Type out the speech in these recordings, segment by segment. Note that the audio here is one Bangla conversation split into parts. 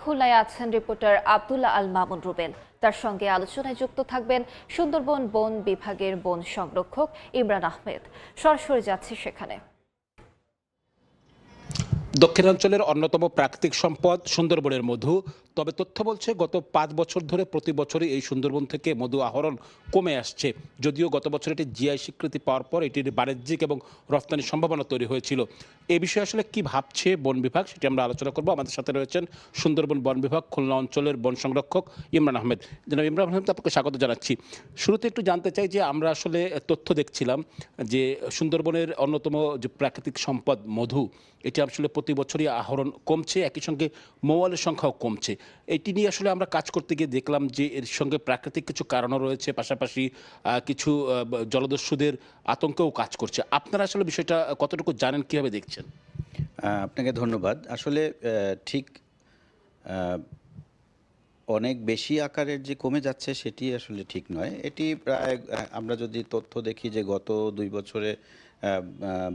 খুলনায় আছেন রিপোর্টার আব্দুল্লাহ আল মামুন রুবেল। তার সঙ্গে আলোচনায় যুক্ত থাকবেন সুন্দরবন বন বিভাগের বন সংরক্ষক ইমরান আহমেদ। সরাসরি যাচ্ছি সেখানে। দক্ষিণাঞ্চলের অন্যতম প্রাকৃতিক সম্পদ সুন্দরবনের মধু। তবে তথ্য বলছে গত ৫ বছর ধরে প্রতি বছরই এই সুন্দরবন থেকে মধু আহরণ কমে আসছে। যদিও গত বছর এটি জিআই স্বীকৃতি পাওয়ার পর এটির বাণিজ্যিক এবং রপ্তানির সম্ভাবনা তৈরি হয়েছিল। এ বিষয়ে আসলে কি ভাবছে বন বিভাগ সেটি আমরা আলোচনা করব। আমাদের সাথে রয়েছেন সুন্দরবন বন বিভাগ খুলনা অঞ্চলের বন সংরক্ষক ইমরান আহমেদ। জনাব ইমরান আহমেদ, আপনাকে স্বাগত জানাচ্ছি। শুরুতে একটু জানতে চাই যে আমরা আসলে তথ্য দেখছিলাম যে সুন্দরবনের অন্যতম যে প্রাকৃতিক সম্পদ মধু, এটি আসলে প্রতি বছরই আহরণ কমছে, একই সঙ্গে মৌয়ালের সংখ্যাও কমছে। এটি নিয়ে আসলে আমরা কাজ করতে গিয়ে দেখলাম যে এর সঙ্গে প্রাকৃতিক কিছু কারণও রয়েছে, পাশাপাশি কিছু জলদস্যুদের আতঙ্কেও কাজ করছে। আপনারা আসলে বিষয়টা কতটুকু জানেন, কীভাবে দেখছেন? আপনাকে ধন্যবাদ। আসলে ঠিক অনেক বেশি আকারের যে কমে যাচ্ছে সেটি আসলে ঠিক নয়। এটি প্রায় আমরা যদি তথ্য দেখি যে গত ২ বছরে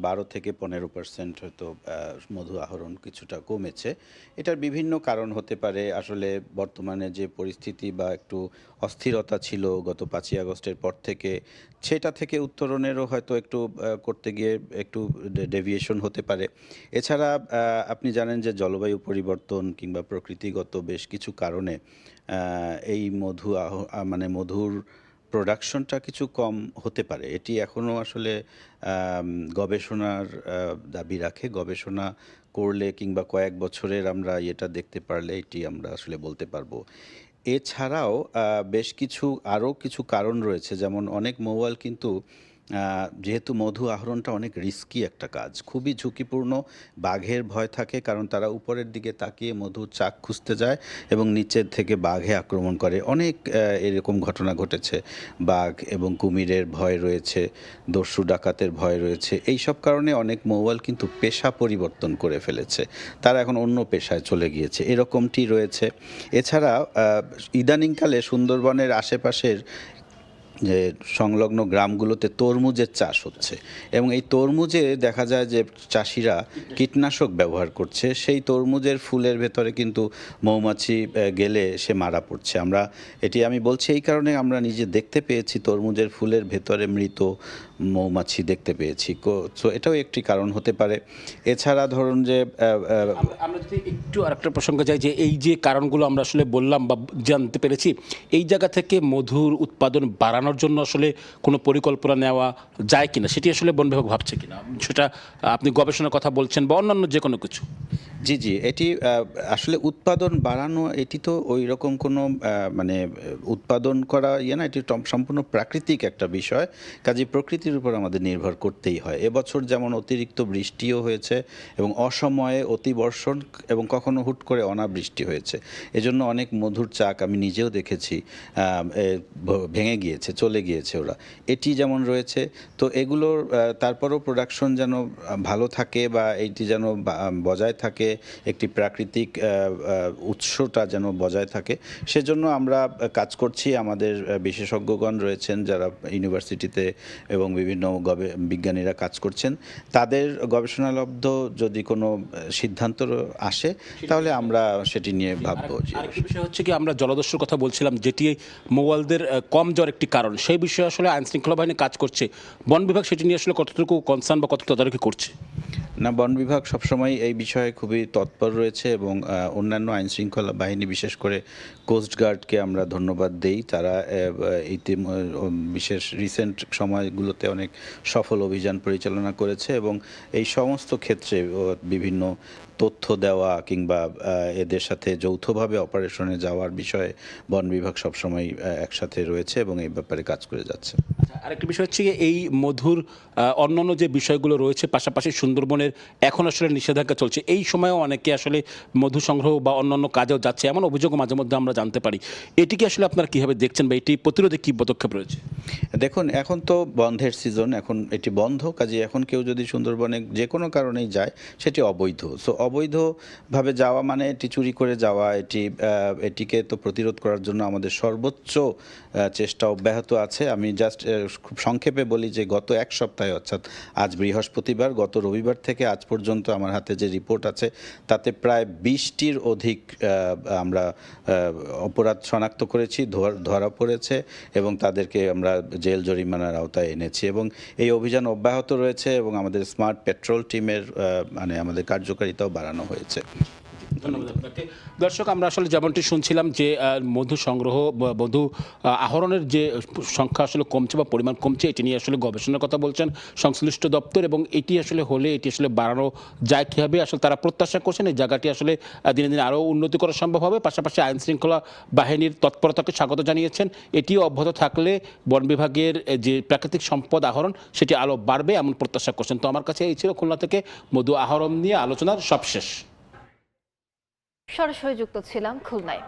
১২-১৫% হয়তো মধু আহরণ কিছুটা কমেছে। এটার বিভিন্ন কারণ হতে পারে। আসলে বর্তমানে যে পরিস্থিতি বা একটু অস্থিরতা ছিল গত ৫ই আগস্টের পর থেকে, সেটা থেকে উত্তরণেরও হয়তো একটু করতে গিয়ে একটু ডেভিয়েশন হতে পারে। এছাড়া আপনি জানেন যে জলবায়ু পরিবর্তন কিংবা প্রকৃতিগত বেশ কিছু কারণে এই মানে মধুর প্রোডাকশনটা কিছু কম হতে পারে। এটি এখনও আসলে গবেষণার দাবি রাখে। গবেষণা করলে কিংবা কয়েক বছরের আমরা এটা দেখতে পারলে এটি আমরা আসলে বলতে পারবো। এছাড়াও বেশ কিছু আরও কিছু কারণ রয়েছে। যেমন অনেক মৌয়াল কিন্তু যেহেতু মধু আহরণটা অনেক রিস্কি একটা কাজ, খুবই ঝুঁকিপূর্ণ। বাঘের ভয় থাকে, কারণ তারা উপরের দিকে তাকিয়ে মধুর চাক খুঁজতে যায় এবং নিচের থেকে বাঘে আক্রমণ করে। অনেক এরকম ঘটনা ঘটেছে। বাঘ এবং কুমিরের ভয় রয়েছে, দস্যু ডাকাতের ভয় রয়েছে। এই সব কারণে অনেক মৌয়াল কিন্তু পেশা পরিবর্তন করে ফেলেছে, তারা এখন অন্য পেশায় চলে গিয়েছে, এরকমটি রয়েছে। এছাড়া ইদানিংকালে সুন্দরবনের আশেপাশের যে সংলগ্ন গ্রামগুলোতে তরমুজের চাষ হচ্ছে এবং এই তরমুজে দেখা যায় যে চাষিরা কীটনাশক ব্যবহার করছে। সেই তরমুজের ফুলের ভেতরে কিন্তু মৌমাছি গেলে সে মারা পড়ছে। আমি বলছি এই কারণে, আমরা নিজে দেখতে পেয়েছি তরমুজের ফুলের ভেতরে মৃত মৌমাছি দেখতে পেয়েছি। সো এটাও একটি কারণ হতে পারে। এছাড়া ধরুন যে আমরা যদি একটু আরেকটা প্রসঙ্গে যাই, যে এই যে কারণগুলো আমরা আসলে বললাম বা জানতে পেরেছি, এই জায়গা থেকে মধুর উৎপাদন বাড়ানোর জন্য আসলে কোনো পরিকল্পনা নেওয়া যায় কিনা, সেটি আসলে বন বিভাগ ভাবছে কিনা, সেটা আপনি গবেষণার কথা বলছেন বা অন্যান্য যে কোনো কিছু? জি, এটি আসলে উৎপাদন বাড়ানো, এটি তো ওই রকম কোনো মানে উৎপাদন করা না, এটি সম্পূর্ণ প্রাকৃতিক একটা বিষয়। কাজেই প্রকৃতির উপর আমাদের নির্ভর করতেই হয়। এবছর যেমন অতিরিক্ত বৃষ্টিও হয়েছে এবং অসময়ে অতিবর্ষণ এবং কখনো হুট করে অনাবৃষ্টি হয়েছে। এজন্য অনেক মধুর চাক আমি নিজেও দেখেছি ভেঙে গিয়েছে, চলে গিয়েছে ওরা। এটি যেমন রয়েছে। তো এগুলোর তারপরও প্রোডাকশন যেন ভালো থাকে বা এইটি যেন বজায় থাকে, একটি প্রাকৃতিক উৎসটা যেন বজায় থাকে, সেজন্য আমরা কাজ করছি। আমাদের বিশেষজ্ঞগণ রয়েছেন যারা ইউনিভার্সিটিতে এবং বিভিন্ন বিজ্ঞানীরা কাজ করছেন। তাদের গবেষণালব্ধ যদি কোনো সিদ্ধান্ত আসে তাহলে আমরা সেটি নিয়ে ভাববো। আরেকটি বিষয় হচ্ছে কি, আমরা জলদস্যুর কথা বলছিলাম, যেটি মৌয়ালদের কম যাওয়ার একটি কারণ। সেই বিষয়ে আসলে আইন শৃঙ্খলা বাহিনী কাজ করছে। বন বিভাগ সেটি নিয়ে আসলে কতটুকু কনসার্ন বা কতটুকু তদারকি করছে? না, বন বিভাগ সবসময় এই বিষয়ে খুবই তৎপর রয়েছে এবং অন্যান্য আইনশৃঙ্খলা বাহিনী, বিশেষ করে কোস্টগার্ডকে আমরা ধন্যবাদ দেই। তারা বিশেষ রিসেন্ট সময়গুলোতে অনেক সফল অভিযান পরিচালনা করেছে এবং এই সমস্ত ক্ষেত্রে বিভিন্ন তথ্য দেওয়া কিংবা এদের সাথে যৌথভাবে অপারেশনে যাওয়ার বিষয়ে বন বিভাগ সবসময় একসাথে রয়েছে এবং এই ব্যাপারে কাজ করে যাচ্ছে। আরেকটি বিষয় হচ্ছে এই মধুর অন্যান্য যে বিষয়গুলো রয়েছে, পাশাপাশি সুন্দরবনের এখন আসলে নিষেধাজ্ঞা চলছে, এই সময়েও অনেকে আসলে মধু সংগ্রহ বা অন্যান্য কাজেও যাচ্ছে, এমন অভিযোগও মাঝে মধ্যে আমরা জানতে পারি। এটিকে আসলে আপনারা কীভাবে দেখছেন বা এটি প্রতিরোধে কী পদক্ষেপ রয়েছে? দেখুন, এখন তো বন্ধের সিজন, এখন এটি বন্ধ। কাজে এখন কেউ যদি সুন্দরবনে যে কোনো কারণেই যায় সেটি অবৈধ। সো অবৈধভাবে যাওয়া মানে এটি চুরি করে যাওয়া, এটিকে তো প্রতিরোধ করার জন্য আমাদের সর্বোচ্চ চেষ্টা অব্যাহত আছে। আমি জাস্ট খুব সংক্ষেপে বলি যে গত এক সপ্তাহে, অর্থাৎ আজ বৃহস্পতিবার, গত রবিবার থেকে আজ পর্যন্ত আমার হাতে যে রিপোর্ট আছে তাতে প্রায় 20টির অধিক আমরা অপরাধ শনাক্ত করেছি, ধরা পড়েছে এবং তাদেরকে আমরা জেল জরিমানার আওতায় এনেছি এবং এই অভিযান অব্যাহত রয়েছে এবং আমাদের স্মার্ট পেট্রোল টিমের মানে আমাদের কার্যকারিতাও বাড়ানো হয়েছে। ধন্যবাদ আপনাকে। দর্শক, আমরা আসলে যেমনটি শুনছিলাম যে মধু সংগ্রহ মধু আহরণের যে সংখ্যা আসলে কমছে বা পরিমাণ কমছে, এটি নিয়ে আসলে গবেষণার কথা বলছেন সংশ্লিষ্ট দপ্তর এবং এটি আসলে হলে এটি আসলে বাড়ানো যায় কীভাবে আসলে তারা প্রত্যাশা করছেন এই জায়গাটি আসলে দিনে দিনে আরও উন্নতি করা সম্ভব হবে। পাশাপাশি আইন শৃঙ্খলা বাহিনীর তৎপরতাকে স্বাগত জানিয়েছেন। এটিও অব্যাহত থাকলে বন বিভাগের যে প্রাকৃতিক সম্পদ আহরণ সেটি আরও বাড়বে এমন প্রত্যাশা করছেন। তো আমার কাছে এই ছিল খুলনা থেকে মধু আহরণ নিয়ে আলোচনার সবশেষ। সরাসরি যুক্ত ছিলাম খুলনায়।